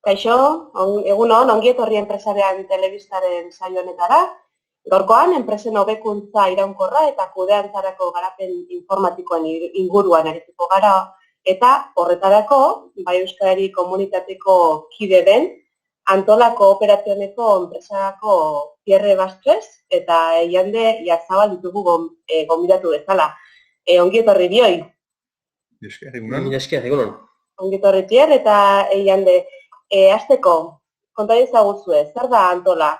Kaixo, egunon, ongi etorri enpresarian telebistaren saio honetara. Gaurkoan, enpresen hobekuntza iraunkorra eta kudeantzarako garapen informatikoen inguruan arituko gara, eta horretarako, bai Euskarari komunitateko kide den, Antola Kooperazioneko enpresako Pierre Bastres eta Eiande Iazabal ditugu gonbidatu bezala. Ongi etorri bioi. Egunon. Ongi etorri Pierre eta Eiande. Hasteko, konta ezaguzue, zer da Antola?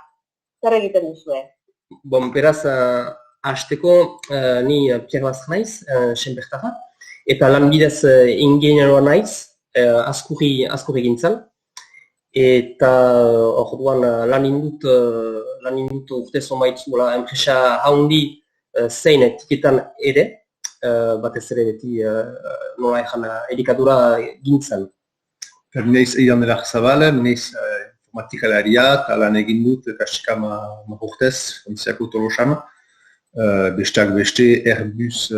Zer egiten duzue? Beraz, hasteko ni Pierre Bastres naiz, senbertarra, eta lanbidez ingeniaroa naiz, azkurri gintzan. Eta orduan lan indut urte zonbait enpresa haundi zein etiketan ere, batez ere beti nola ezan elikadura gintzan. Neiz Eiande Iazabal, neiz informatikalaria, eta lan egin dut kastikama urtez, Frantziako Tolosan. Besteak beste Airbus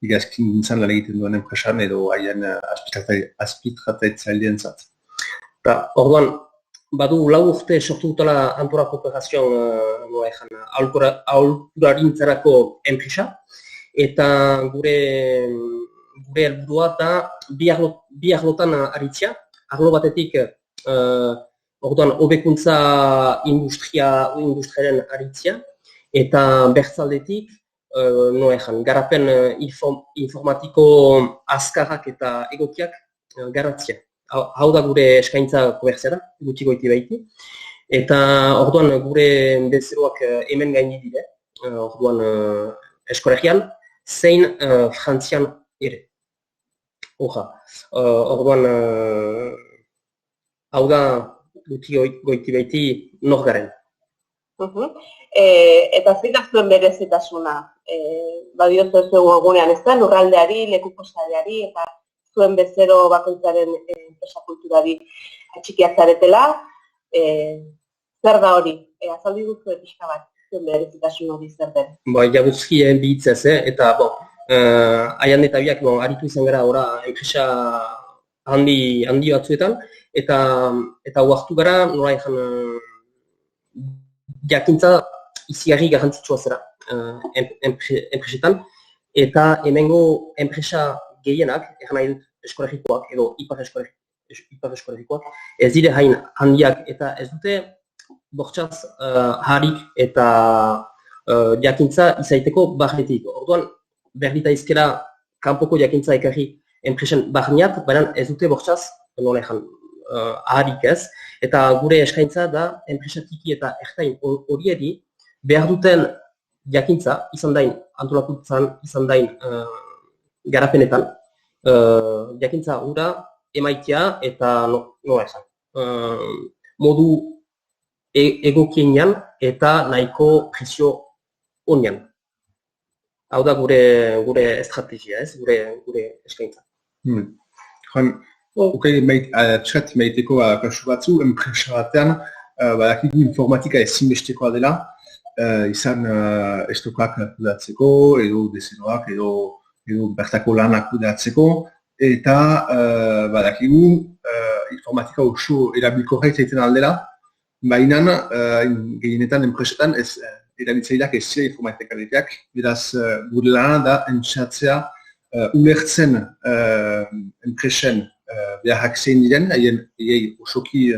igazkin gintzan lan egiten duen enpresan edo haien azpitratatzailean zat. Orduan, badu lau urte sortu dutela Antola Kooperazion aholkularintzarako enpresa, eta gure helburua da bi arlotan aritzea. Arlo batetik, orduan, hobekuntza industriaren aritzea, eta bertzaldetik, garapen informatiko azkarrak eta egokiak garatzea. Hau da gure eskaintza komerziala, gutxi goiti baiti. Eta orduan gure bezeroak hemen gaini dire, orduan Eskoregian, zein Frantzian ere. Orduan, hau da gutxi goiti baiti nor garen. Eta zein da zuen berezitasuna? Badiozu zuen egunean, ez da, lurraldeari, lekukosaleari, eta zuen bezero bakoitzaren enpresa kulturari atxikiak zaretela. Zer da hori? Azaldi duzu pixka bat, zuen berezitasuna hori zer den? Jaguzki bihitzez, eta Aiande eta biak aritu izan gara enpresa handi batzuetan, eta huartu gara nola ezan jakintza izigarri garrantzitsua zera enpresetan, eta hemengo enpresa gehienak, nahi dut eskolegikoak edo ipar eskolegikoak, ez dire hain handiak eta ez dute bortxaz harik eta jakintza izaiteko barnetik. Orduan, berdita izkera kanpoko jakintza ekarri enpresen barniat, baina ez dute bortxaz, nola ezan, harik ez, eta gure eskaintza da enpresa tiki eta ertain horieri behar duten jakintza, izan dain antolakuntzan, izan dain garapenetan, jakintza hura emaitia eta nola ezan, modu egokienean eta nahiko presio honian. Hau da gure estrategia, ez, gure eskaintza. Txat maiteko kasu batzu, enpresa batean, badakigu informatika ezinbestekoa dela, izan estokak kudeatzeko, edo bezeroak, edo bertako lanak kudeatzeko, eta badakigu informatika oso erabilkorra izaiten aldela, baina gehienetan enpresetan erabiltzaileak ez zira informatikaliteak, beraz gure lana da entzatzea ulertzen enpresen beharrak zein diren, haien osoki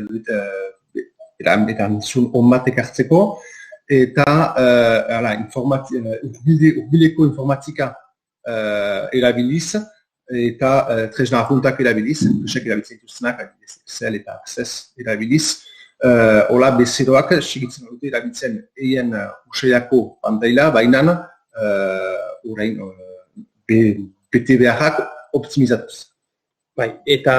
erantzun on batek hartzeko, eta urbileko informatika erabiliz, eta tresna arruntak erabiliz, enpresek erabiltzen dituztenak, Excel eta Access erabiliz, hola bezeroak sigitzen dute erabiltzen eien usaiako pantaila, baina orain bete beharrak optimizatuz. Eta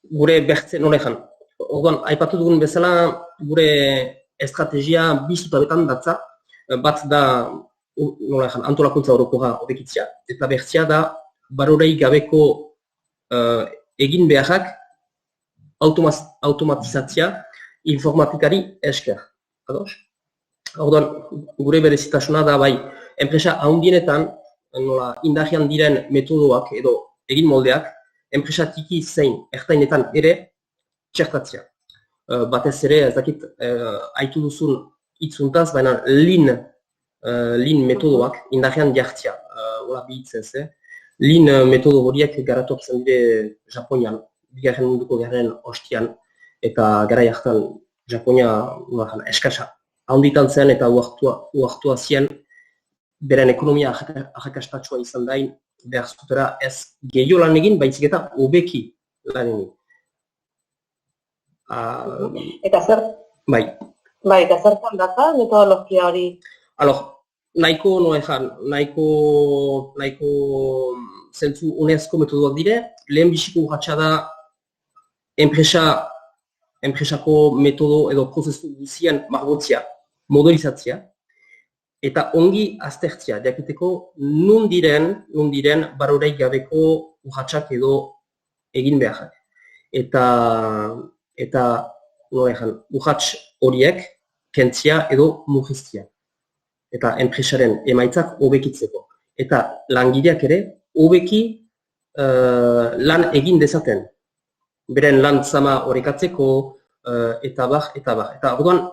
gure bertzen horrean, orduan, aipatu dugun bezala, gure estrategia bi zutabetan datza, bat da antolakuntza orokorra hobekitzea, eta bertzea da barorei gabeko egin beharrak automatizatzea informatikari esker. Orduan, gure berezitasuna da bai, enpresa handienetan indarrean diren metodoak edo egin moldeak enpresa tiki zein ertainetan ere txertatzea. Batez ere, ez dakit, aitu duzun hitzuntaz, baina lean metodoak indarrean jartzea, hola bihitzen ze. Lean metodo horiek garatuak izan dire Japonian, bigarren munduko gerraren ostian, eta gara jartan Japonia eskasa handitan zen eta uartua zien beren ekonomia arrakastatsua izan dain, behar zutera ez gehiago lan egin, baizik eta hobeki lan egin. Eta zer? Bai. Bai, eta zertan data metodologia hori? Nahiko zentzu unezko metodoak dire, lehen biziko urratxa da enpresako metodo edo prozesu guzien margotzia, modelizatzia, eta ongi aztertzia, jakiteko nun diren baroreik gabeko urratxak edo egin beharrak. Eta urratx horiek kentzia edo murriztia. Eta enpresaren emaitzak hobekitzeko. Eta langileak ere hobeki lan egin dezaten. Beren lan zama horrekatzeko, eta bar. Eta orduan,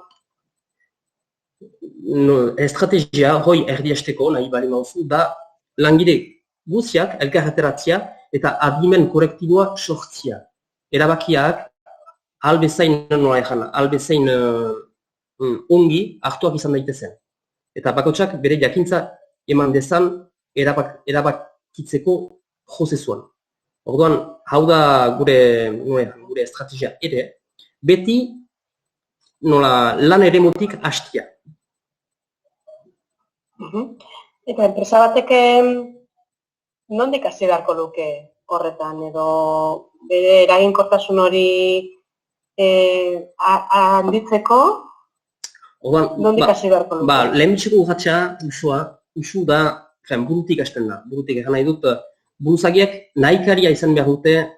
estrategia hoi erdiesteko nahi bali mauzu da langile guziak elkarreteratzia eta adimen korektiboa sortzia. Erabakiak albezain ongi hartuak izan daitezen. Eta bakotsak bere jakintza eman dezan erabakitzeko prozesuan. Orduan, hau da gure estrategia ere, beti lan eremutik hastia. Eta enpresa batek nondik hasi beharko luke horretan, edo bere eraginkortasun hori handitzeko, nondik hasi beharko luke? Lehenbiziko urratxa usu da, burutik hasten da. Burutik egan nahi dut, buruzagiak nahikaria izan behar dute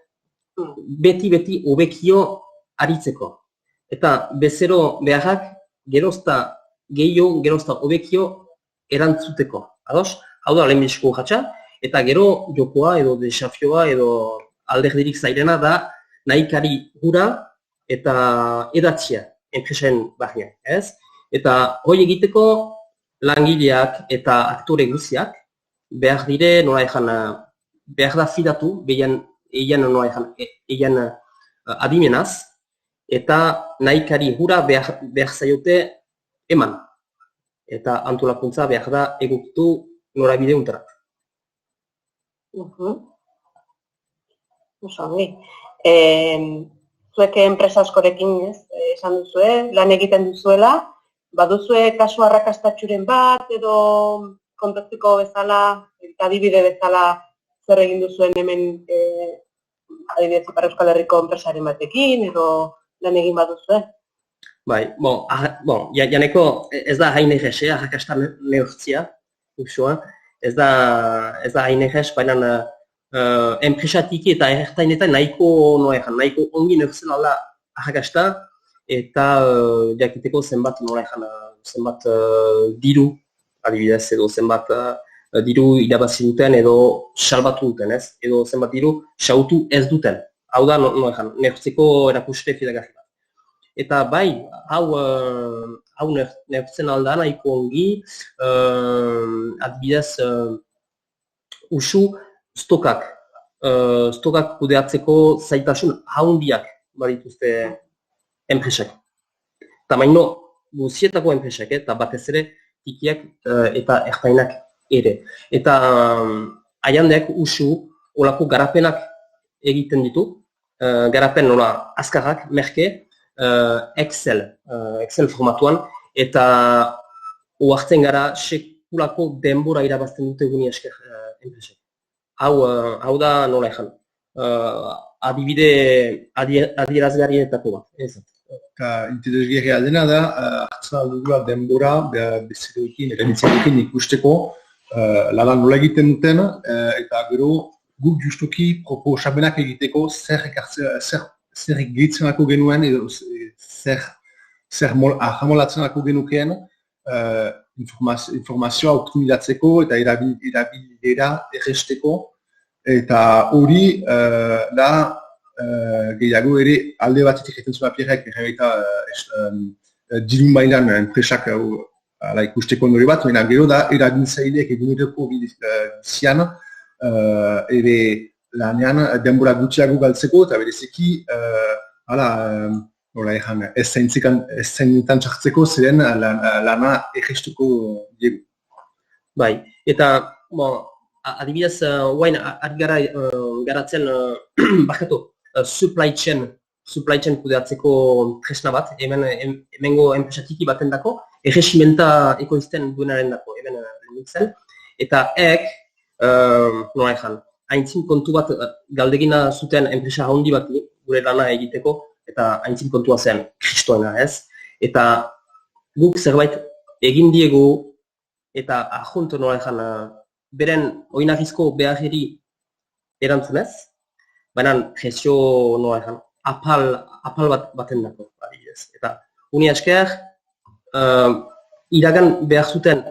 beti hobekio aritzeko. Eta bezero beharrak gerozta gehiago, gerozta hobekio erantzuteko. Ados? Hau da lehenbiziko urratxa. Eta gero jokoa edo desafioa edo alderdirik zairena da nahikari gura eta edatzia enpresen barnean, ez? Eta hori egiteko langileak eta aktore guziak behar dire, behar da fidatu, eian adimenaz, eta nahikari gura behar zaiote eman. Eta antolakuntza behar da egokitu norabide untarat. Zuek enpresa askorekin esan duzue, lan egiten duzuela, baduzue kasu arrakastatxuren bat edo kontatzeko bezala, adibide bezala zer egin duzuen hemen adibidez Ipar Euskal Herriko enpresaren batekin edo lan egin baduzue? Bai, janeko ez da hain egese, arrakasta neurtzia, ez da hain egese, baina enpresatik eta ertainetan nahiko ongi neurtzen alda arrakasta eta jakiteko zenbat diru, adibidez, edo zenbat diru irabazi duten edo salbatu duten, ez? Edo zenbat diru xautu ez duten. Hau da, neurtzeko erakuste fidagarri bat. Eta bai, hau neurtzen alda nahiko ongi, adibidez, usu stokak kudeatzeko zaitasun haundiak badituzte enpresak. Tamaino guzietako enpresak, eta batez ere tikiak eta ertainak ere. Eta aiandeak usu olako garapenak egiten ditu, garapen nola azkarrak, merke, Excel formatuan, eta oartzen gara sekulako denbora irabazten dute guni esker enpresak. Hau da nola ezan, adibide adierazgarrietako bat. Eta interesgarria dena da, hartzen aldugula denbora bezeroekin, erabiltzaileekin ikusteko lan nola egiten duten, eta gero guk justuki proposamenak egiteko zer gehitzen genuen edo zer ahamolatzen genukeen informazioa optimizatzeko eta erabilera erresteko eta hori da gehiago ere alde batetik egiten zuen Pierrek, diru mailan enpresak ikusteko ondori bat, baina gero da eragintzaileek eguneroko bizian ere lanean denbora gutxiago galtzeko eta bereziki ez zaintan txartzeko ziren lana egestuko diegu. Bai, eta adibidez, guain garatzen supply chain kudeatzeko tresna bat, hemengo enpresatiki baten dako, erresimenta ekoizten duenaren dako, hemen lehenixen, eta nola ezan, haintzin kontu bat galdegina zuten enpresa handi bat gure lana egiteko, eta haintzin kontua zen kristoena ez, eta guk zerbait egin diegu, eta ahunt nola ezan, beren oinarrizko beharri erantzunez, baina jesio nola ezan, apal baten dako, adibidez. Eta uni esker, iragan behar zuten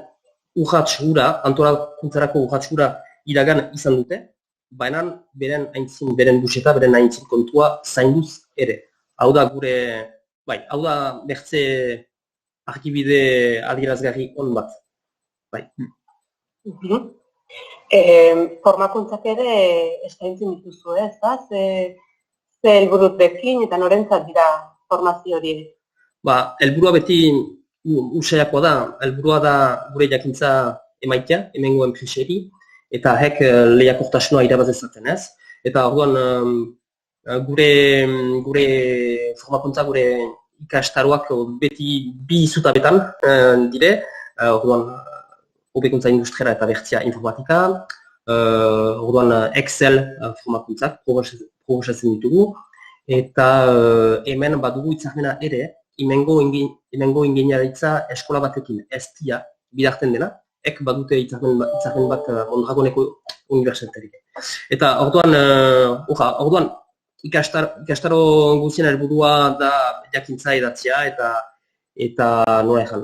urratx hura, antolakuntzarako urratx hura iragan izan dute, baina beren buseta, beren aintzin kontua zainduz ere. Hau da bertze arkibide adierazgarri on bat. Bai. Formakuntzak ere eskaintzen dituzu, ez da? Ze helburuekin eta norentzat dira formazio hori? Helburua beti usaiakoa da. Helburua da gure jakintza emaitea, hemengo enpreseri, eta hek lehiakortasuna irabaz dezaten, ez? Eta orduan gure formakuntza, gure ikastaroak beti bi zutabetan dire, orduan hobekuntza industriala eta bertzia informatika, orduan Excel formakuntzak proposatzen ditugu, eta hemen badugu hitzarmena ere, hemengo ingeniaritza eskola batekin STIA bidarten dena, ek badute hitzarmen bat Mondragoneko unibertsitaterik. Eta orduan ikastaro guztien helburua da jakintza edatzea eta nola ezan,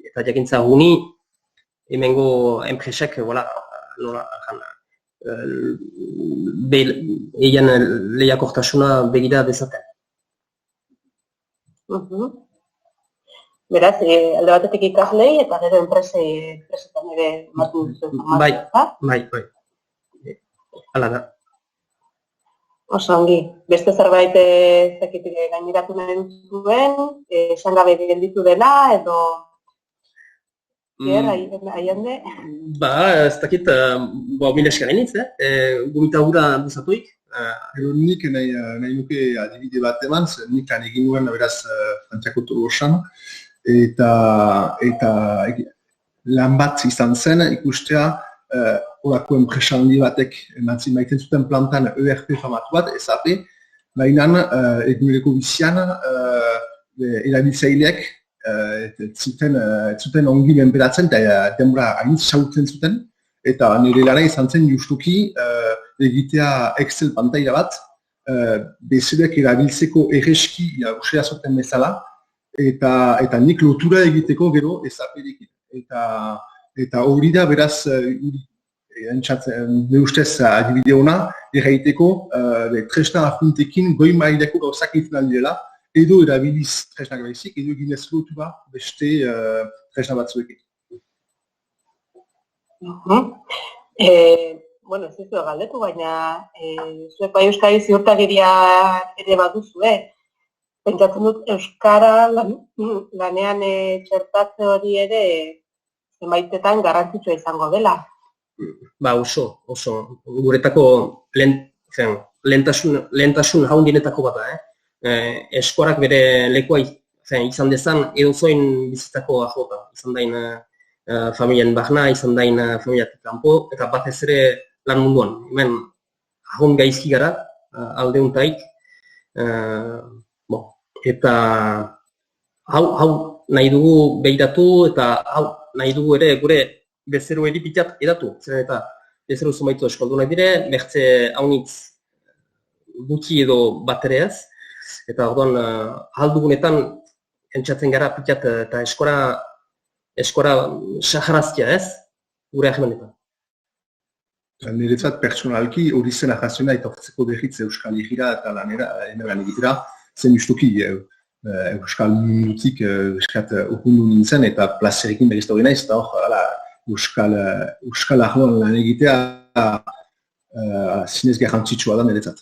eta jakintza guni hemengo enpresak nola ezan, eian lehiakortasuna begira dezaten. Beraz, alde batetik ikaslei eta gero enpresetan ere ematen duzu informazioa. Bai. Hala da. Oso ongi. Beste zerbait gaineratu nahi duzuen, esan gabe gelditu dela edo aiande? Ez dakit, mila esker hainitz, gomita hura duzatuik. Nik nahi nuke adibide bat eman, nik egin nuen beraz Frantziako Tolosan, eta lan bat izan zen ikustea horako enpresa handi batek maiten zuten plantan ERP famatu bat, SAP, baina eguneroko bizian erabiltzaileek zuten ongi menperatzen eta denbora hain sautzen zuten, eta nire lana izan zen justuki egitea Excel pantaila bat, bezeroek erabiltzeko erreski usea zuten bezala, eta nik lotura egiteko gero SAP-ekin. Eta hori da beraz, ne ustez adibide hona, erraiteko tresna ahuntekin goi maileko gauzak egiten aldirela, edo erabiliz tresnak baizik, edo eginez lotura beste tresna batzuekin. Bueno, ez duzu galdetu, baina zuek bai Euskadi ziurtagiria ere baduzue. Pentsatzen dut Euskara lanean txertatze hori ere zenbaitetan garrantzitsua izango dela. Oso. Guretako lehentasun haundinetako bat da. Eskorak bere lekua izan dezan edozoin bizitako ajota. Izan dain familian barna, izan dain familiatik kanpo, eta batez ere lan munduan. Hemen ahon gaizki gara, aldeuntaik. Eta hau nahi dugu behiratu eta hau nahi dugu ere gure bezeroeri pitat edatu. Zeren eta bezero zumaitu eskoldu nahi dire, bertze haunitz gutxi edo bat ere ez. Eta orduan haldugunetan entzatzen gara pitat eta eskora saharaztia ez, gure ahemanetan. Niretzat pertsonalki hori zen ahaziona etortzeko berriz Euskal Herrira eta lanera, lan egitera, zen justuki Euskal mundutik urkundu nintzen eta plazerekin berrizta hori naiz, eta hor, Euskal arloan lan egitea zinez garrantzitsua da niretzat.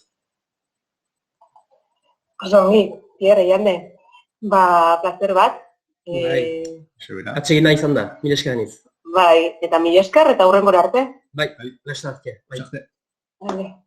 Oso ongi, Pierre, Jande, plazer bat. Atsegina izan da, mila esker aniz. Bai, eta mila esker eta hurrengora arte. Bai, laster arte. Arte. Vale.